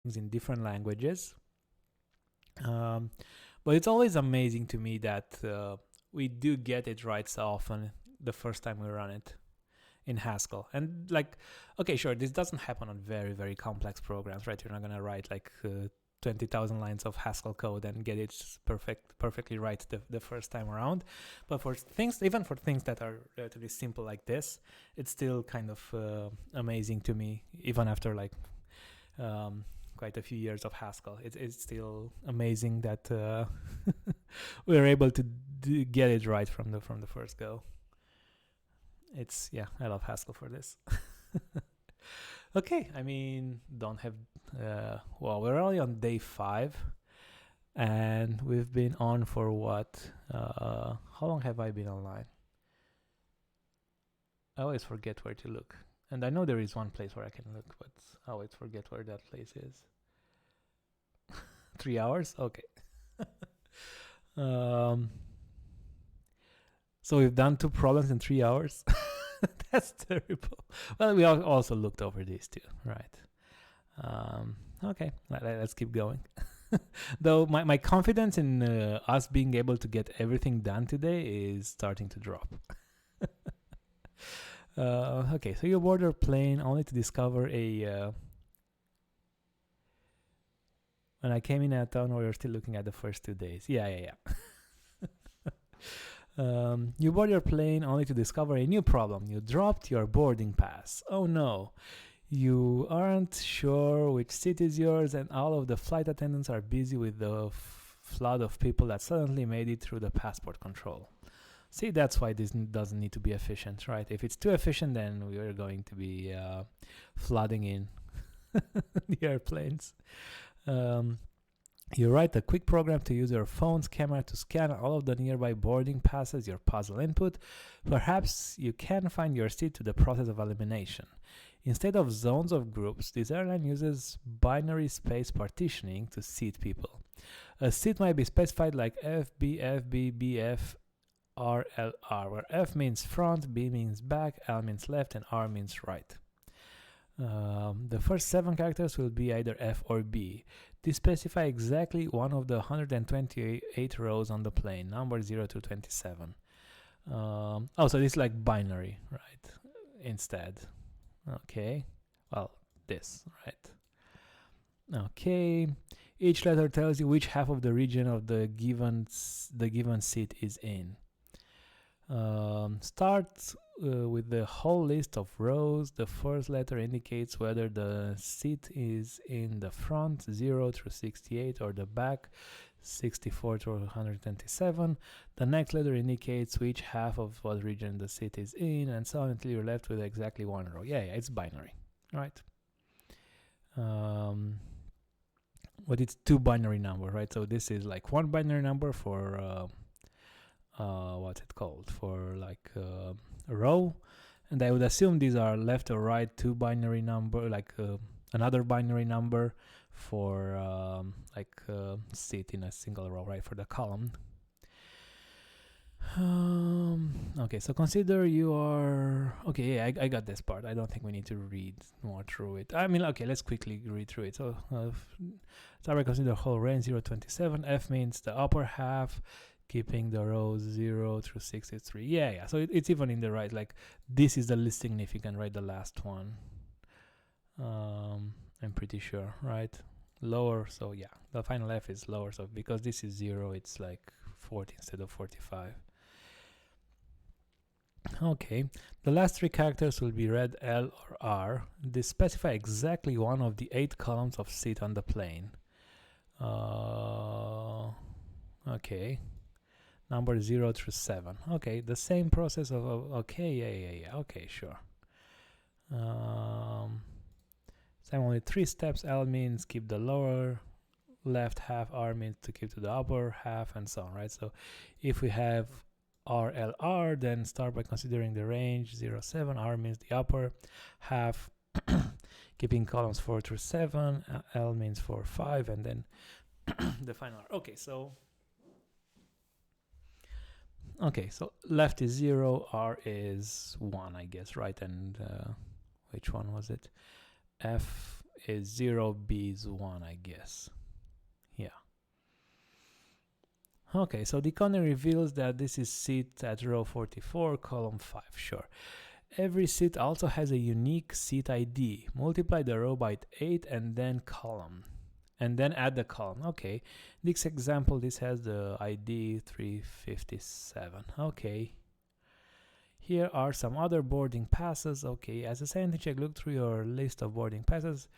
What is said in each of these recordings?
in different languages. But it's always amazing to me that we do get it right so often the first time we run it in Haskell. And like, okay, sure, this doesn't happen on very, very complex programs, right? You're not going to write like 20,000 lines of Haskell code and get it perfectly right the first time around. But for things, even for things that are relatively simple like this, it's still kind of amazing to me, even after like quite a few years of Haskell. It's still amazing that we're able to get it right from the first go. I love Haskell for this. Okay, I mean, don't have. Well, we're only on day 5, and we've been on for what? How long have I been online? I always forget where to look, and I know there is one place where I can look, but I always forget where that place is. 3 hours? Okay. So we've done 2 problems in 3 hours. That's terrible. Well, we also looked over these too, right? Okay, let's keep going. Though my confidence in us being able to get everything done today is starting to drop. Okay, so you board your plane only to discover a... when I came in at town, we were still looking at the first 2 days. Yeah. You board your plane only to discover a new problem. You dropped your boarding pass. Oh no. You aren't sure which seat is yours, and all of the flight attendants are busy with the flood of people that suddenly made it through the passport control. See, that's why this doesn't need to be efficient, right? If it's too efficient, then we are going to be flooding in the airplanes. You write a quick program to use your phone's camera to scan all of the nearby boarding passes, your puzzle input. Perhaps you can find your seat to the process of elimination. Instead of zones of groups, this airline uses binary space partitioning to seat people. A seat might be specified like FB, FB, BF, RLR, where F means front, B means back, L means left, and R means right. The first 7 characters will be either F or B. These specify exactly one of the 128 rows on the plane, number 0 to 27. So this is like binary, right? Instead. Okay. Well, this, right? Okay. Each letter tells you which half of the region of the given seat is in. Start with the whole list of rows. The first letter indicates whether the seat is in the front 0 through 68 or the back 64 to 127. The next letter indicates which half of what region the seat is in, and so on until you're left with exactly 1 row. Yeah, it's binary, right? But it's 2 binary number, right? So this is like 1 binary number for what's it called, for like a row, and I would assume these are left or right 2 binary number, like another binary number for seat in a single row, right, for the column. Okay, so consider you are... Okay, yeah, I got this part. I don't think we need to read more through it. I mean, okay, let's quickly read through it. So I consider the whole range 0 to 27. F means the upper half, keeping the rows 0 through 63. Yeah. So it's even in the right. Like, this is the least significant, right? The last one. I'm pretty sure, right? Lower, so yeah. The final F is lower. So because this is 0, it's like 40 instead of 45. Okay. The last 3 characters will be read L or R. They specify exactly one of the 8 columns of seat on the plane. Okay. Number 0 through 7. Okay, the same process of... Okay, yeah. Okay, sure. Same, only 3 steps. L means keep the lower left half. R means to keep to the upper half, and so on, right? So if we have RLR, then start by considering the range 0, 7. R means the upper half, keeping columns 4 through 7. L means 4, 5, and then the final R. Okay, so left is 0, R is 1, I guess, right? And which one was it? F is 0, B is 1, I guess. Yeah. Okay, so deconing reveals that this is seat at row 44, column 5, sure. Every seat also has a unique seat ID. Multiply the row by 8 and then column. And then add the column. Okay. This example, this has the ID 357. Okay. Here are some other boarding passes. Okay. As a sanity check, look through your list of boarding passes.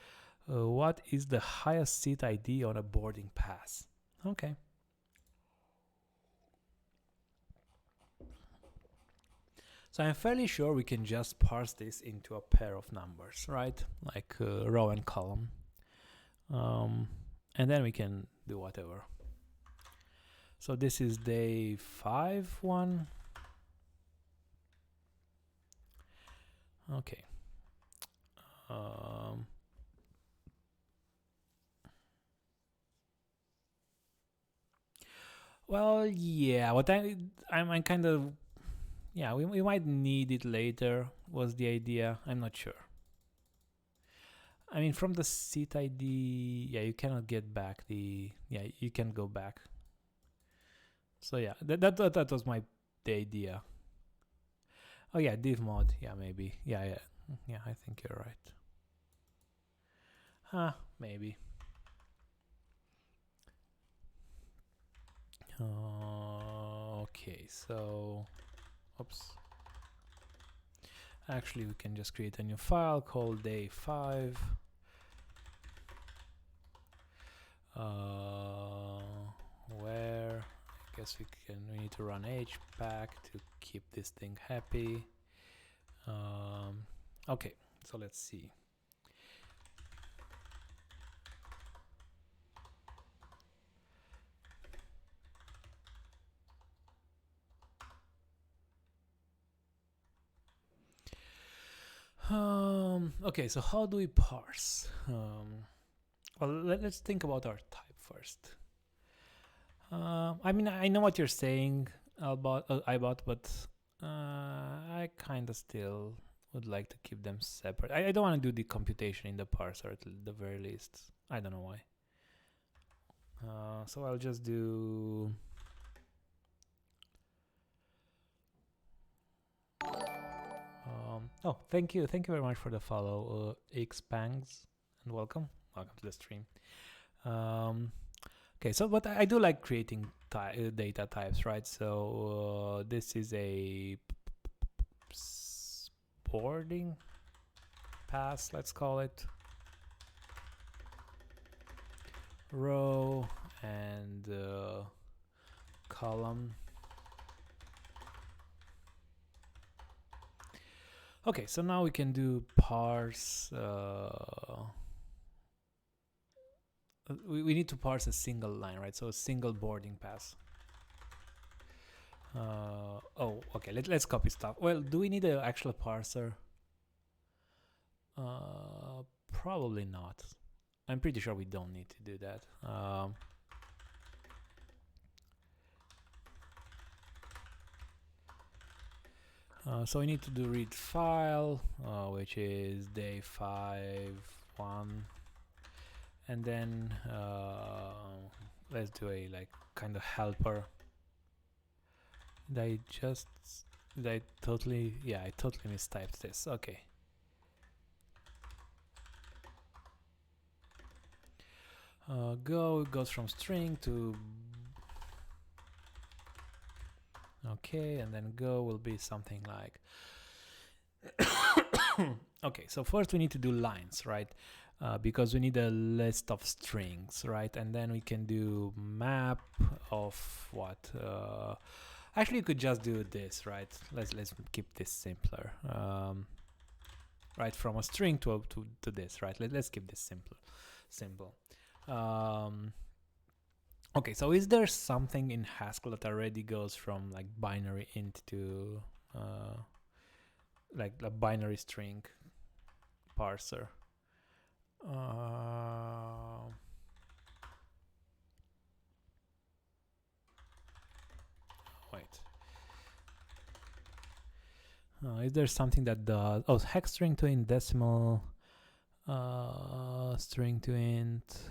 What is the highest seat ID on a boarding pass? Okay. So I'm fairly sure we can just parse this into a pair of numbers, right? Like row and column. And then we can do whatever. So this is day 5 one. Okay. Well, yeah, what I'm kind of, yeah, we might need it later was the idea. I'm not sure. I mean, from the seat ID, yeah, you cannot get back yeah, you can go back. So yeah, that was the idea. Oh yeah, div mod, yeah, maybe, yeah, I think you're right. Maybe. Okay, so, oops. Actually, we can just create a new file called day 5. Where I guess we need to run hpack to keep this thing happy. Okay, so let's see. Okay, so how do we parse? Well, let's think about our type first. I mean, I know what you're saying about but I kind of still would like to keep them separate. I don't want to do the computation in the parser at the very least. I don't know why. So I'll just do oh, thank you very much for the follow, xpangs, and welcome to the stream. Okay, so but I do like creating data types, right? So this is a boarding pass, let's call it, row and column. Okay, so now we can do parse. We need to parse a single line, right? So a single boarding pass. Oh, okay. Let's copy stuff. Well, do we need an actual parser? Probably not. I'm pretty sure we don't need to do that. So we need to do read file, which is day 5 1, and then let's do a like kind of helper. I totally mistyped this. Okay. Goes from string to okay, and then go will be something like okay, so first we need to do lines, right? Because we need a list of strings, right? And then we can do map of what? Actually, you could just do this, right? Let's keep this simpler. Right, from a string to this, right? Let's keep this simple. Okay, so is there something in Haskell that already goes from like binary int to like a binary string parser? Wait. Is there something that does? Oh, hex string to in decimal. String to int.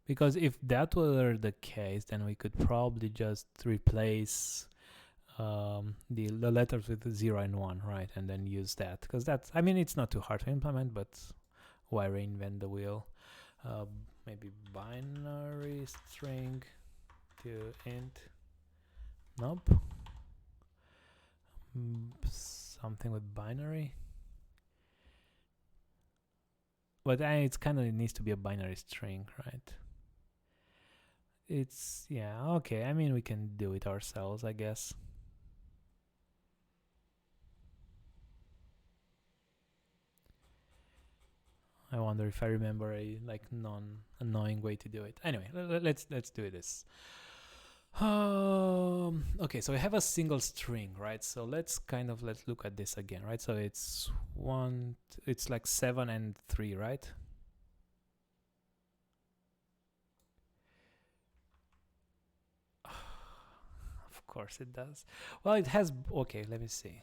Because if that were the case, then we could probably just replace the letters with 0 and 1, right? And then use that, because that's, I mean, it's not too hard to implement, but why reinvent the wheel? Maybe binary string to int. Nope. Something with binary. But it's kind of, it needs to be a binary string, right? It's, yeah, okay. I mean, we can do it ourselves, I guess. I wonder if I remember a like non-annoying way to do it. Anyway, let's do this. Okay, so we have a single string, right? So let's look at this again, right? So it's it's like 7 and 3, right? Of course it does. Well, it has, okay, let me see.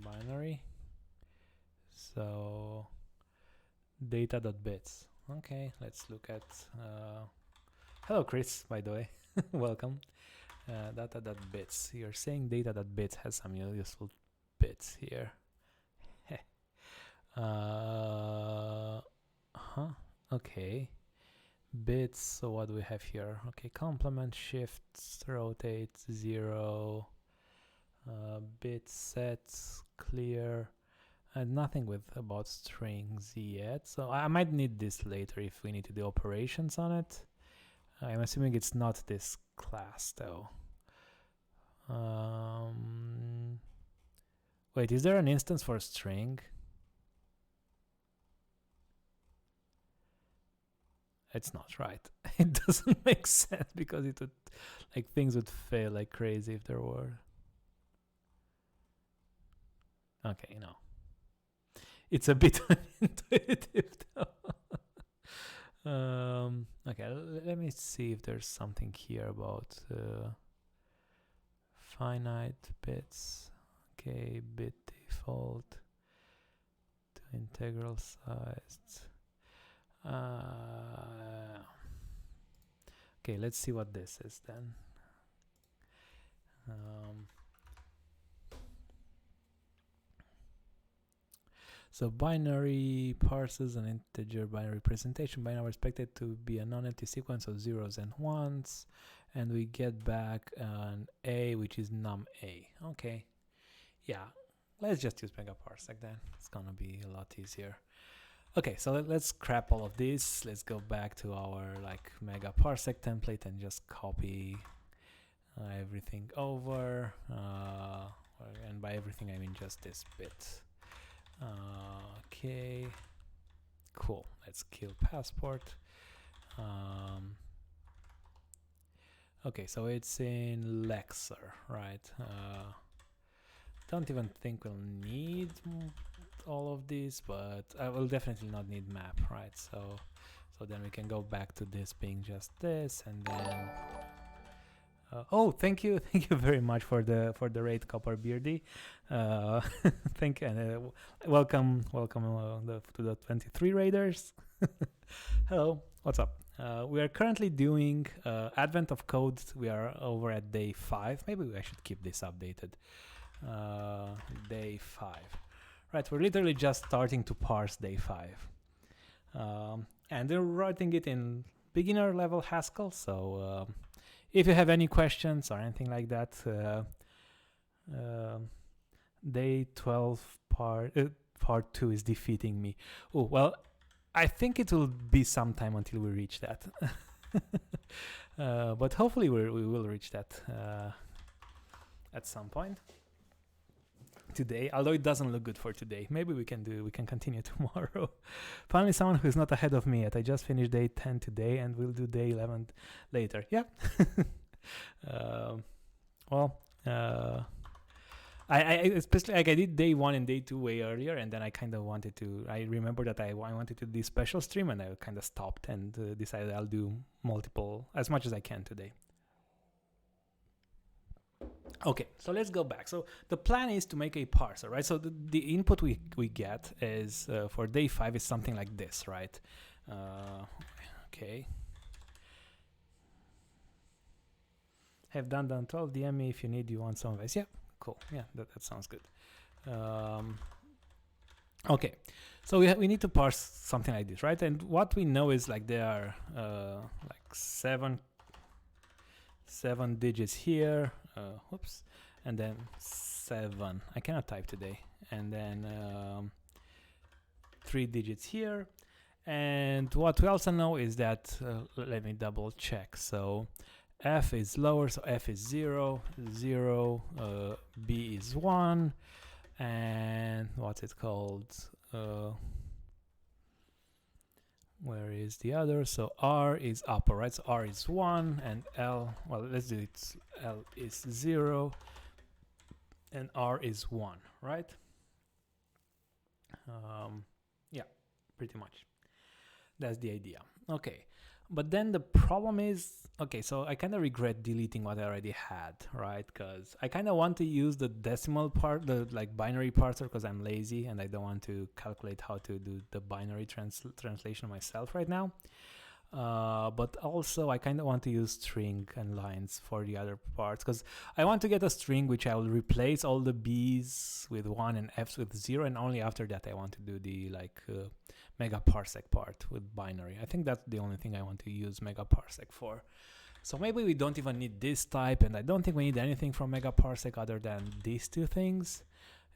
Binary. So data.bits. Okay, let's look at hello Chris, by the way. Welcome. Data.bits. You're saying data.bits has some useful bits here. Okay. Bits, so what do we have here? Okay, complement, shift, rotate, 0, bit sets, clear, and nothing with about strings yet. So I might need this later if we need to do operations on it. I'm assuming it's not this class though. Wait, is there an instance for a string? It's not, right? It doesn't make sense because it would, like, things would fail like crazy if there were. Okay, no. It's a bit unintuitive though. Okay, let me see if there's something here about finite bits. Okay, bit default to integral sized. Okay, let's see what this is then. So binary parses an integer binary representation. Binary expected to be a non-empty sequence of zeros and ones, and we get back an A, which is num A. Okay, yeah, let's just use megaparsec then. It's gonna be a lot easier. Okay, so let's scrap all of this. Let's go back to our like megaparsec template and just copy everything over. And by everything I mean just this bit. Okay, cool. Let's kill passport. Okay, so it's in Lexer, right? Don't even think we'll need all of these, but I will definitely not need map, right? So then we can go back to this being just this, and then oh, thank you very much for the raid, Copper Beardy. Thank you, and welcome to the 23 raiders. Hello, what's up? We are currently doing Advent of Code. We are over at day 5. Maybe I should keep this updated. Day 5. Right, we're literally just starting to parse day 5. And we're writing it in beginner level Haskell, so if you have any questions or anything like that, day 12 part 2 is defeating me. Oh, well, I think it will be some time until we reach that. But hopefully we will reach that at some point today, although it doesn't look good for today. Maybe we can continue tomorrow. Finally, someone who's not ahead of me yet. I just finished day 10 today and we'll do day 11 later. Yeah. I especially, like, I did day 1 and day 2 way earlier, and then I kind of wanted to, I remember that I wanted to do this special stream, and I kind of stopped and decided I'll do multiple as much as I can today. Okay, so let's go back. So the plan is to make a parser, right? So the input we get is for day 5 is something like this, right? Okay. Have done 12 DM me if you need, you want some advice. Yeah, cool. Yeah, that sounds good. Okay, so we need to parse something like this, right? And what we know is like there are like seven digits here, whoops, and then 7. I cannot type today, and then 3 digits here. And what we also know is that let me double check. So F is lower, so F is 0, 0, B is 1, and what's it called? Where is the other? So R is upper, right? So R is 1, and L, well, let's do it. L is 0, and R is 1, right? Yeah, pretty much. That's the idea. Okay, but then the problem is, okay, so I kind of regret deleting what I already had, right? Because I kind of want to use the decimal part, the like binary parser, because I'm lazy and I don't want to calculate how to do the binary translation myself right now. But also I kind of want to use string and lines for the other parts, because I want to get a string which I will replace all the B's with 1 and F's with 0, and only after that I want to do the like megaparsec part with binary. I think that's the only thing I want to use megaparsec for. So maybe we don't even need this type, and I don't think we need anything from megaparsec other than these two things.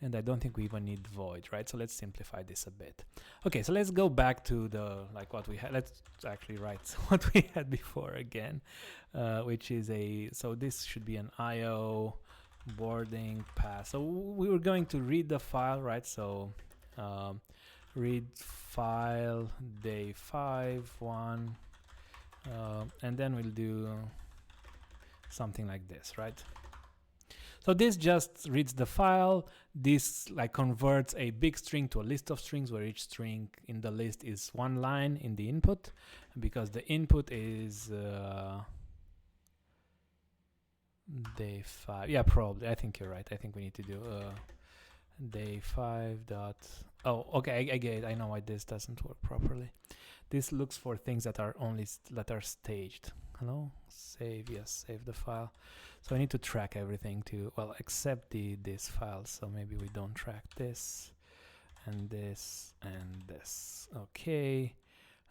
And I don't think we even need void, right? So let's simplify this a bit. Okay, so let's go back to the like what we had. Let's actually write what we had before again, which is so this should be an IO boarding pass. So we were going to read the file, right? So read file day 5 1, and then we'll do something like this, right? So this just reads the file. This like converts a big string to a list of strings, where each string in the list is 1 line in the input, because the input is day 5. Yeah, probably. I think you're right. I think we need to do day 5 dot. Oh, okay. I get it. I know why this doesn't work properly. This looks for things that are only that are staged. Hello, save. Yes, save the file. So I need to track everything too, well, except this file. So maybe we don't track this and this and this. Okay.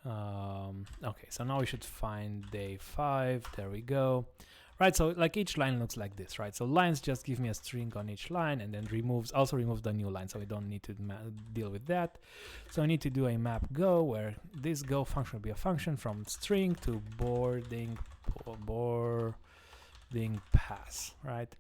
Okay, so now we should find day 5. There we go. Right, so like each line looks like this, right? So lines just give me a string on each line, and then also removes the new line, so we don't need to deal with that. So I need to do a map go, where this go function will be a function from string to boarding pass, right?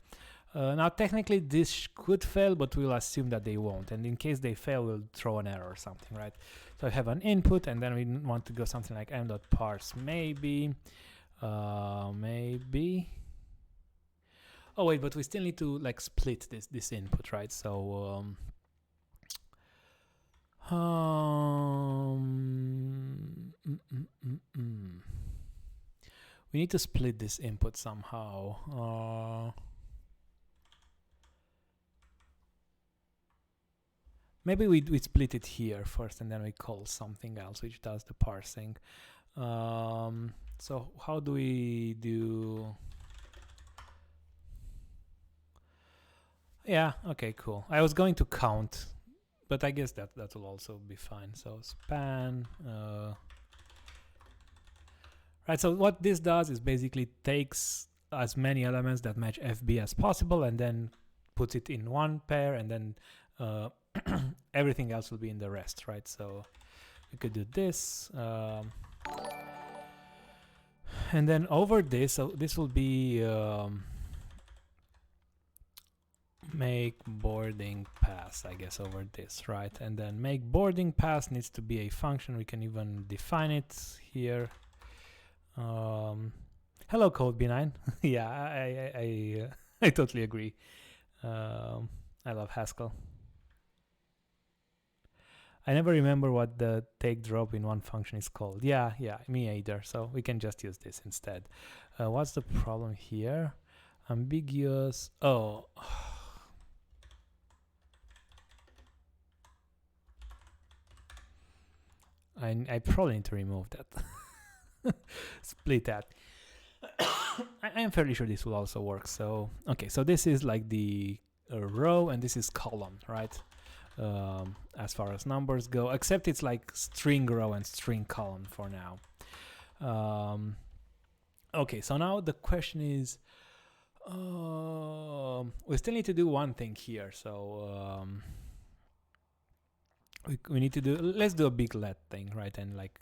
Now technically this could fail, but we'll assume that they won't, and in case they fail, we'll throw an error or something, right? So I have an input, and then we want to go something like m.parse maybe. Maybe. Oh wait, but we still need to like split this input, right? So we need to split this input somehow. Maybe we split it here first, and then we call something else which does the parsing. So how do we do? Yeah, okay, cool. I was going to count, but I guess that will also be fine. So span. Right, so what this does is basically takes as many elements that match FB as possible, and then puts it in one pair, and then everything else will be in the rest, right? So we could do this. And then over this, so this will be make boarding pass, I guess, over this, right? And then make boarding pass needs to be a function. We can even define it here. Hello, Code B9. Yeah, I totally agree. I love Haskell. I never remember what the take drop in one function is called. Yeah, me either. So we can just use this instead. What's the problem here? ambiguous. Oh. I probably need to remove that. Split that. I am fairly sure this will also work. So, okay, so this is like the row and this is column, right? As far as numbers go, except it's like string row and string column for now. Okay, so now the question is, we still need to do one thing here. So we need to do, let's do a big let thing, right? And like,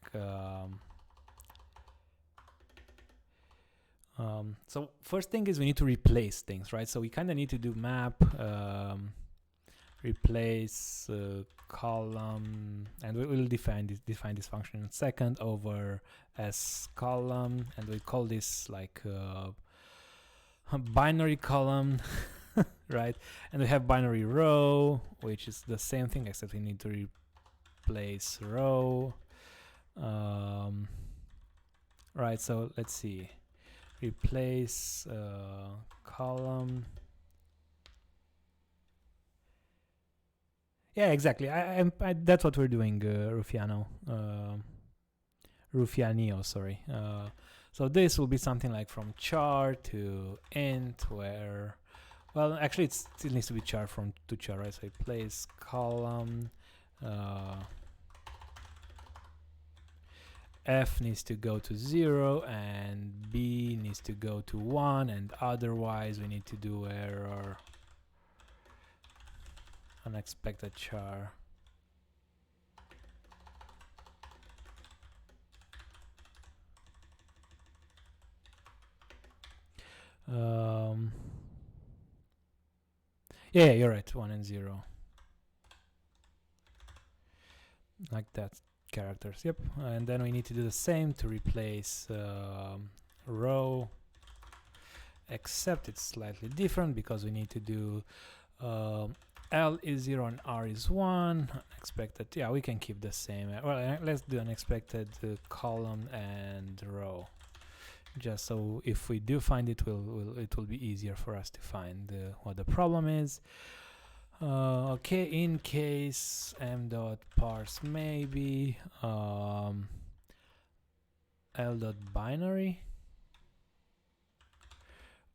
so first thing is we need to replace things, right? So we kind of need to do map, replace column, and we will define this function in a second over as column, and we call this like a binary column, right? And we have binary row, which is the same thing except we need to replace row. Right, so let's see, replace column. Yeah, exactly. I that's what we're doing, Rufianio, sorry. So this will be something like from char to int, where, well, actually it still needs to be char from to char, right? So replace column, f needs to go to 0 and b needs to go to 1, and otherwise we need to do error unexpected char. Yeah, you're right, 1 and 0. Like that, characters, yep. And then we need to do the same to replace row, except it's slightly different because we need to do L is 0 and R is 1. Expected, yeah, we can keep the same. Well, let's do unexpected column and row, just so if we do find it, it will be easier for us to find what the problem is. Okay, in case m dot parse maybe l dot binary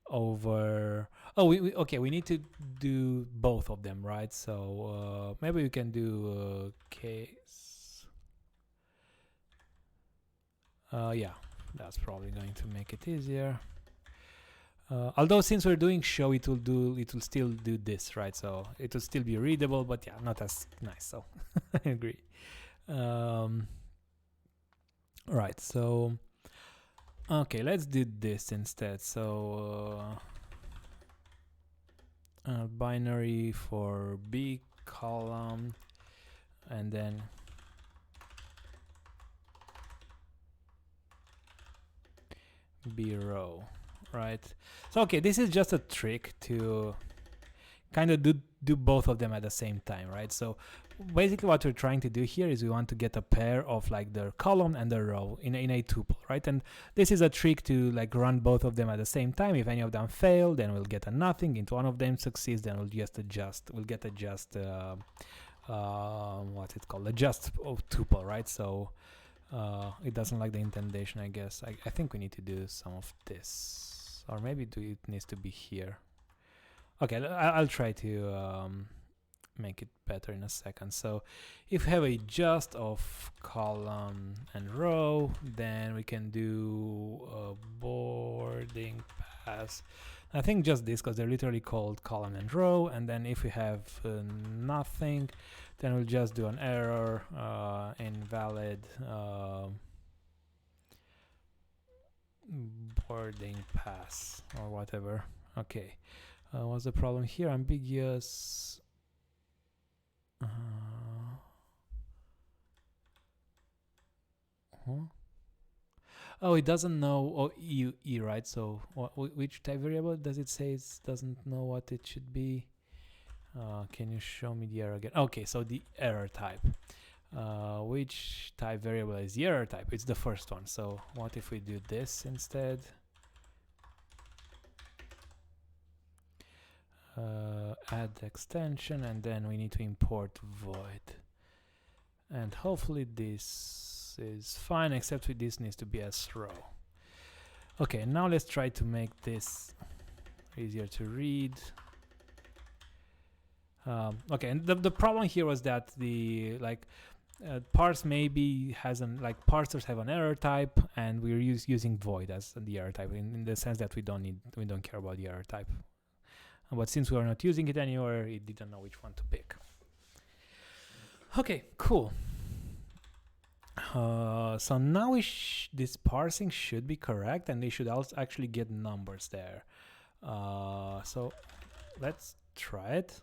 over, oh, we need to do both of them, right? So maybe we can do case, yeah, that's probably going to make it easier. Although since we're doing show, it will still do this, right? So it will still be readable, but yeah, not as nice. So I agree. Right, so okay, let's do this instead. So binary for b column, and then b row, right? So okay, this is just a trick to kind of do both of them at the same time, right? So basically what we're trying to do here is we want to get a pair of like the column and the row in a tuple, right? And this is a trick to like run both of them at the same time. If any of them fail, then we'll get a nothing. If one of them succeeds, then we'll get a just what's it called, adjust tuple, right? So it doesn't like the indentation, I guess. I think we need to do some of this, or maybe it needs to be here. Okay, I'll try to make it better in a second. So if we have a just of column and row, then we can do a boarding pass. I think just this, because they're literally called column and row. And then if we have nothing, then we'll just do an error, invalid boarding pass or whatever. Okay, what's the problem here? Ambiguous. Oh, it doesn't know E, right? So which type variable does it say it doesn't know what it should be? Can you show me the error again? Okay, so the error type. Which type variable is the error type? It's the first one. So what if we do this instead? add extension, and then we need to import void. And hopefully this is fine, except this needs to be a throw. Okay, now let's try to make this easier to read. Okay, and the problem here was that the parse maybe has an parsers have an error type, and we're using void as the error type in the sense that we don't care about the error type. But since we are not using it anywhere, it didn't know which one to pick. Okay, cool. So now this parsing should be correct, and they should also actually get numbers there. So let's try it.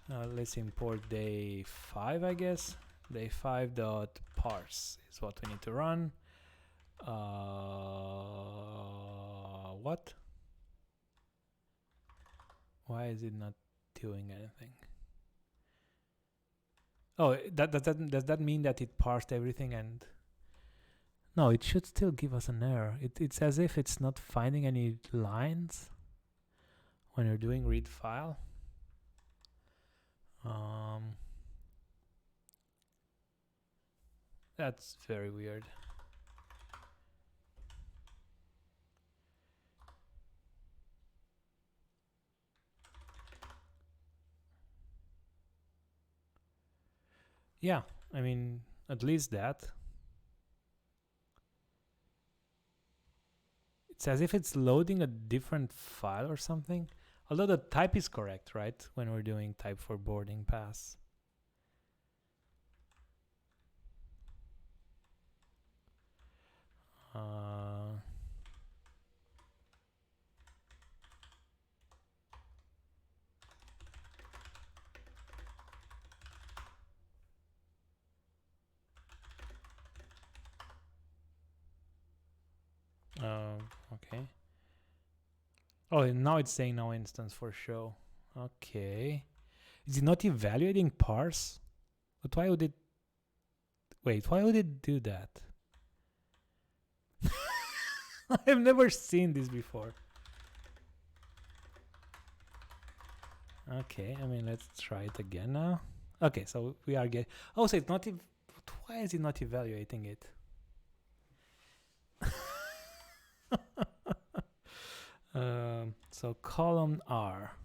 Let's import day 5, I guess. Day 5 dot parse is what we need to run. What? Why is it not doing anything? Oh, does that mean that it parsed everything? And no, it should still give us an error. It's as if it's not finding any lines when you're doing read file. That's very weird. Yeah, I mean, at least that. It's as if it's loading a different file or something. Although the type is correct, right? When we're doing type for boarding pass. Okay. Oh, now it's saying no instance for show. Okay. Is it not evaluating parse? But why would it... Wait, why would it do that? I've never seen this before. Okay, I mean, let's try it again now. Okay, so we are getting... Oh, so it's not... Why is it not evaluating it? So column R.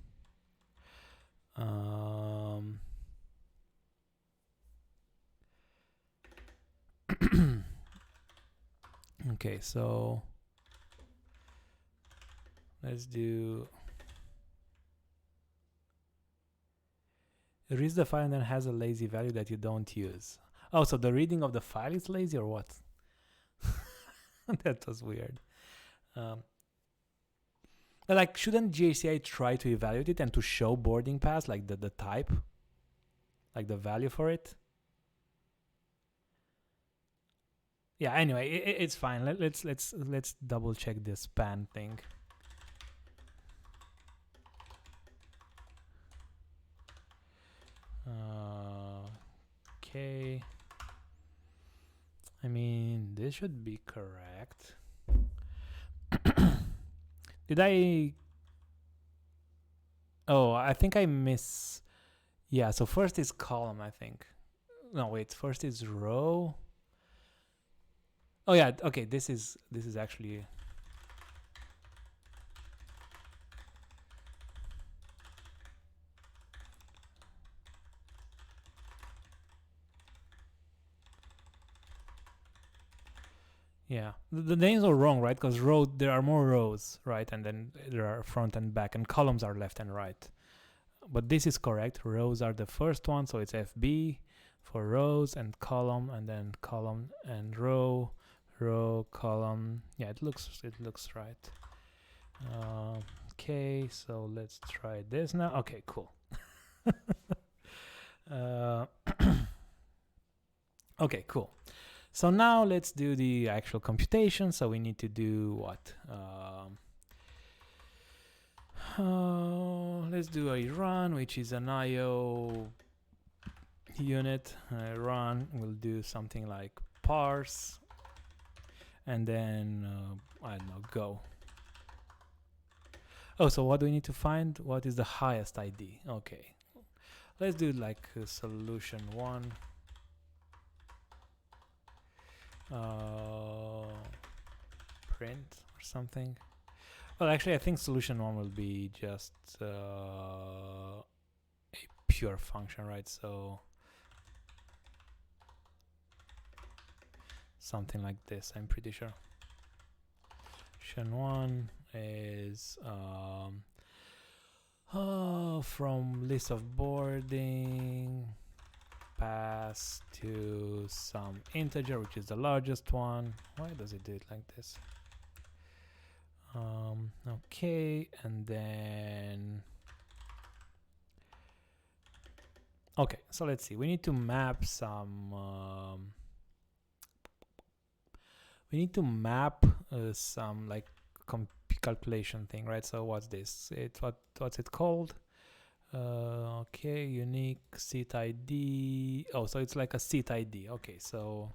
Okay, so let's do reads the file and then has a lazy value that you don't use. Oh, so the reading of the file is lazy or what? That was weird. But like, shouldn't GACI try to evaluate it and to show boarding pass, like the type, like the value for it? Yeah. Anyway, it's fine. Let's double check this span thing. Okay. I mean, this should be correct. Did I... Oh, I think I miss... Yeah, so first is column, I think. No, wait, first is row. Oh yeah, okay, this is actually... Yeah, the names are wrong, right? Because row, there are more rows, right? And then there are front and back, and columns are left and right. But this is correct. Rows are the first one, so it's FB for rows, and column, and then column and row, column. Yeah, it looks right. Okay, so let's try this now. Okay, cool. Okay, cool. So now let's do the actual computation. So we need to do what? Let's do a run, which is an IO unit. Run, we'll do something like parse, and then I don't know, go. Oh, so what do we need to find? What is the highest ID? Okay, let's do like solution 1. Print or something. Well, actually, I think solution 1 will be just a pure function, right? So something like this, I'm pretty sure. Solution 1 is from list of boarding pass to some integer, which is the largest one. Why does it do it like this? Okay, and then okay, so let's see. We need to map some some like calculation thing, right? So what's this? What's it called? Okay, unique seat ID. Oh, so it's like a seat ID. Okay, so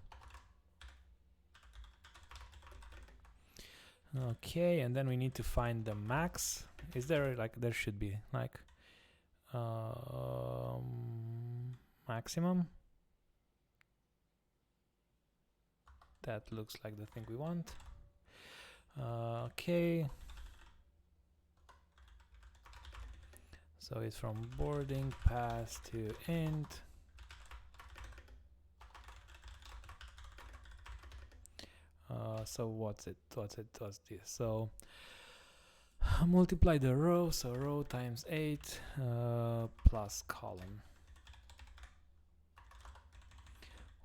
okay, and then we need to find the max. Is there like there should be like maximum? That looks like the thing we want. Okay. So it's from boarding pass to int. So what's this? So multiply the row, so row times 8 plus column.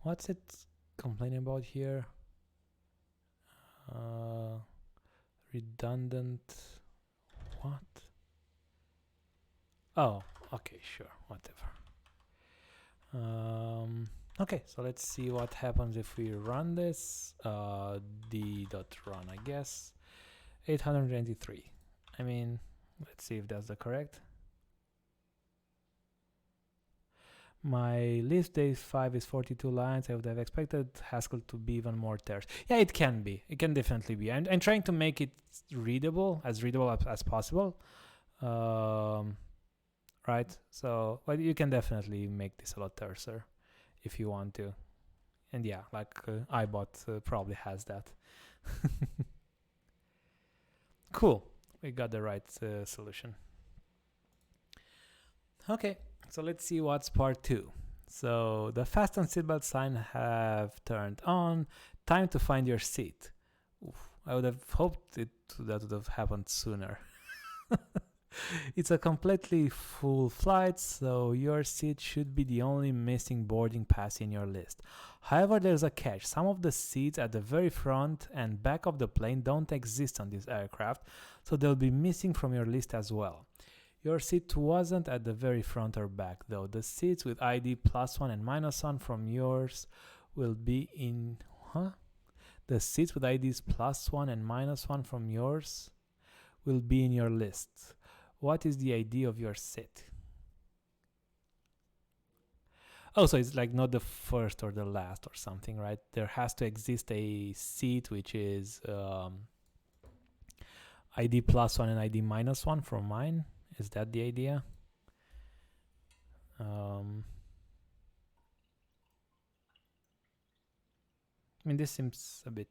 What's it complaining about here? Redundant. What? Oh, okay, sure, whatever. Okay, so let's see what happens if we run this. D.run, I guess. 823. I mean, let's see if that's the correct. My list day 5 is 42 lines. I would have expected Haskell to be even more terse. Yeah, it can be. It can definitely be. I'm trying to make it readable as possible. Right? So, but you can definitely make this a lot terser if you want to. And yeah, like iBot probably has that. Cool. We got the right solution. Okay, so let's see what's part 2. So the fasten seatbelt sign have turned on. Time to find your seat. Oof, I would have hoped that would have happened sooner. It's a completely full flight, so your seat should be the only missing boarding pass in your list. However, there's a catch. Some of the seats at the very front and back of the plane don't exist on this aircraft, so they'll be missing from your list as well. Your seat wasn't at the very front or back, though. The seats with ID +1 and -1 from yours will be in... The seats with IDs +1 and -1 from yours will be in your list. What is the ID of your seat? Oh, so it's like not the first or the last or something, right? There has to exist a seat which is ID +1 and ID -1 from mine. Is that the idea? I mean, this seems a bit...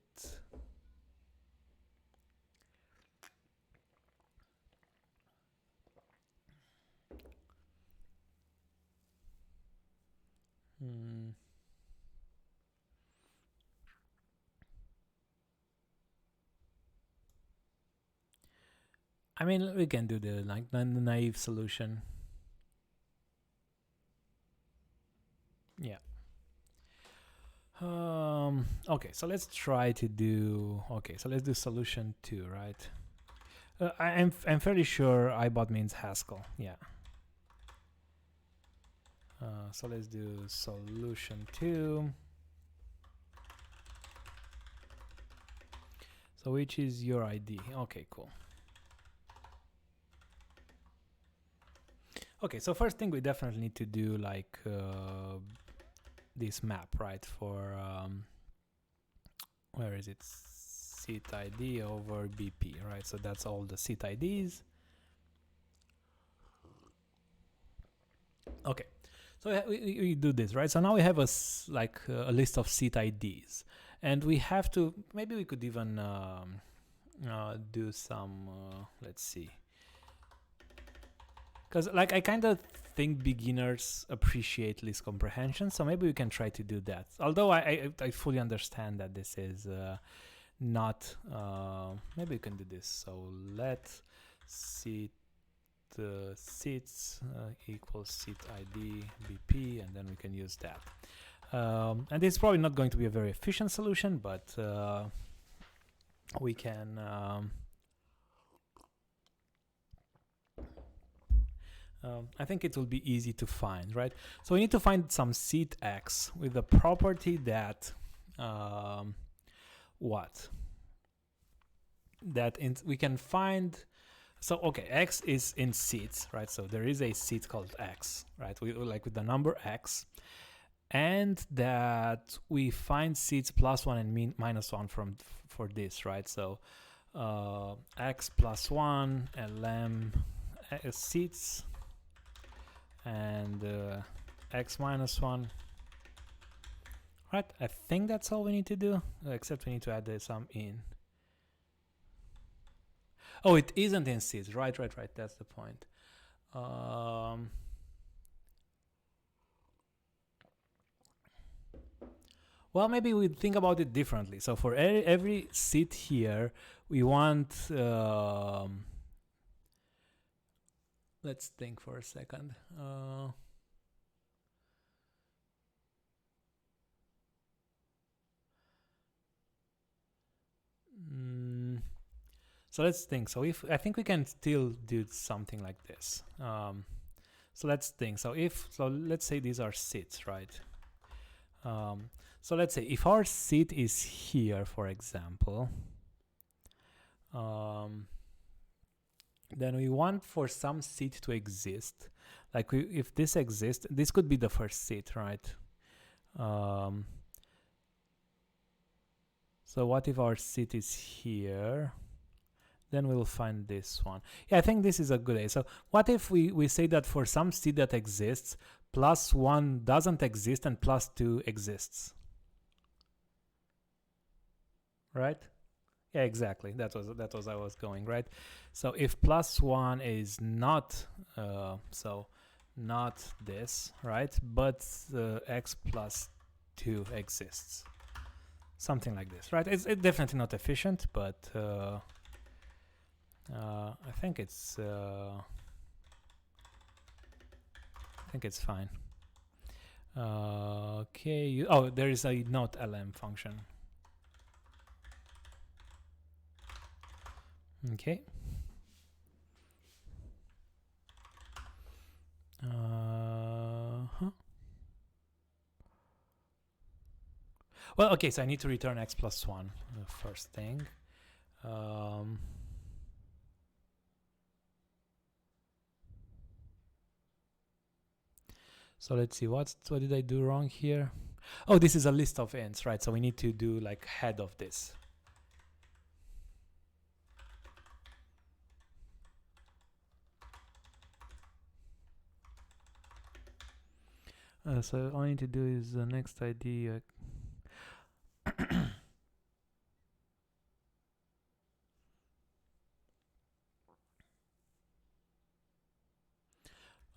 I mean, we can do the naive solution. Yeah. Okay, so let's try to do... Okay, so let's do solution 2, right? I'm fairly sure iBot means Haskell. Yeah. So let's do solution 2. So which is your ID? Okay, cool. Okay, so first thing we definitely need to do like this map, right? For where is it? Seat ID over BP, right? So that's all the seat IDs. Okay, so we do this, right? So now we have a list of seat IDs, and we have to, maybe we could even do some, let's see, because like I kind of think beginners appreciate list comprehension, so maybe we can try to do that. Although I fully understand that this is not, maybe we can do this. So let seat seats equals seat ID BP, and then we can use that. And this is probably not going to be a very efficient solution, but we can I think it will be easy to find, right? So we need to find some seat X with the property that we can find. So okay, X is in seats, right? So there is a seat called X, right? We like with the number X, and that we find seats +1 and -1 for this, right? So X +1 LM seats, and X -1. Right, I think that's all we need to do, except we need to add some in. Oh, it isn't in seats. Right. That's the point. Well, maybe we think about it differently. So for every seat here, we want. Let's think for a second. So let's think. So if I think we can still do something like this. So let's think. So let's say these are seats, right? So let's say if our seat is here, for example, then we want for some seat to exist. Like if this exists, this could be the first seat, right? So what if our seat is here? Then we'll find this one. Yeah, I think this is a good idea. So what if we say that for some seat that exists, +1 doesn't exist and +2 exists? Right? Yeah, exactly. That was I was going, right? So if +1 is not so not this, right? But X +2 exists. Something like this, right? It's definitely not efficient, but I think it's fine. Okay. Oh, there is a not LM function. Okay. Well, okay. So I need to return X +1 first thing. So let's see, what did I do wrong here? Oh, this is a list of ints, right? So we need to do like head of this. So all I need to do is the next ID.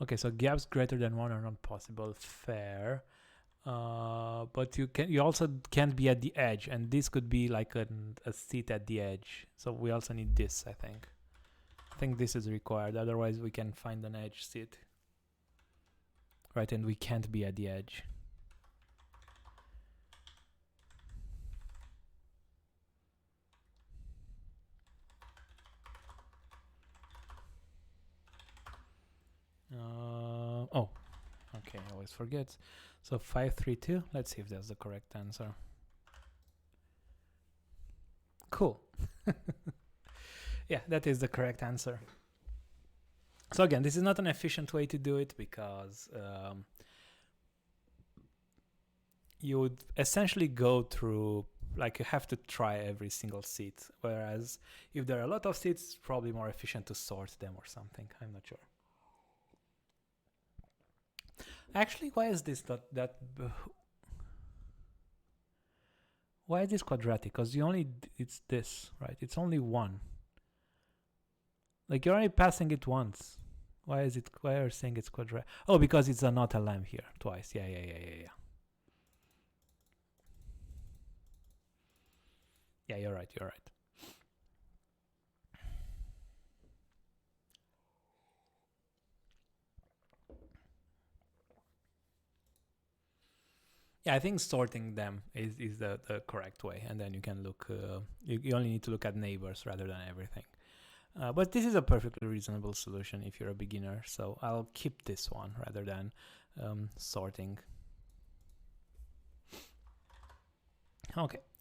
Okay, so gaps greater than 1 are not possible. Fair. But you also can't be at the edge, and this could be like a seat at the edge. So we also need this, I think. I think this is required. Otherwise, we can find an edge seat. Right, and we can't be at the edge. Oh, okay, I always forget. So 532, let's see if that's the correct answer. Cool. Yeah, that is the correct answer. So again, this is not an efficient way to do it because you would essentially go through, like you have to try every single seat. Whereas if there are a lot of seats, it's probably more efficient to sort them or something. I'm not sure. Actually, why is this that? Why is this quadratic? Because it's this, right? It's only one. Like you're only passing it once. Why is it? Why are you saying it's quadratic? Oh, because it's not a lamp here twice. Yeah. Yeah, you're right. You're right. Yeah, I think sorting them is the correct way, and then you can look. You only need to look at neighbors rather than everything. But this is a perfectly reasonable solution if you're a beginner. So I'll keep this one rather than sorting. Okay,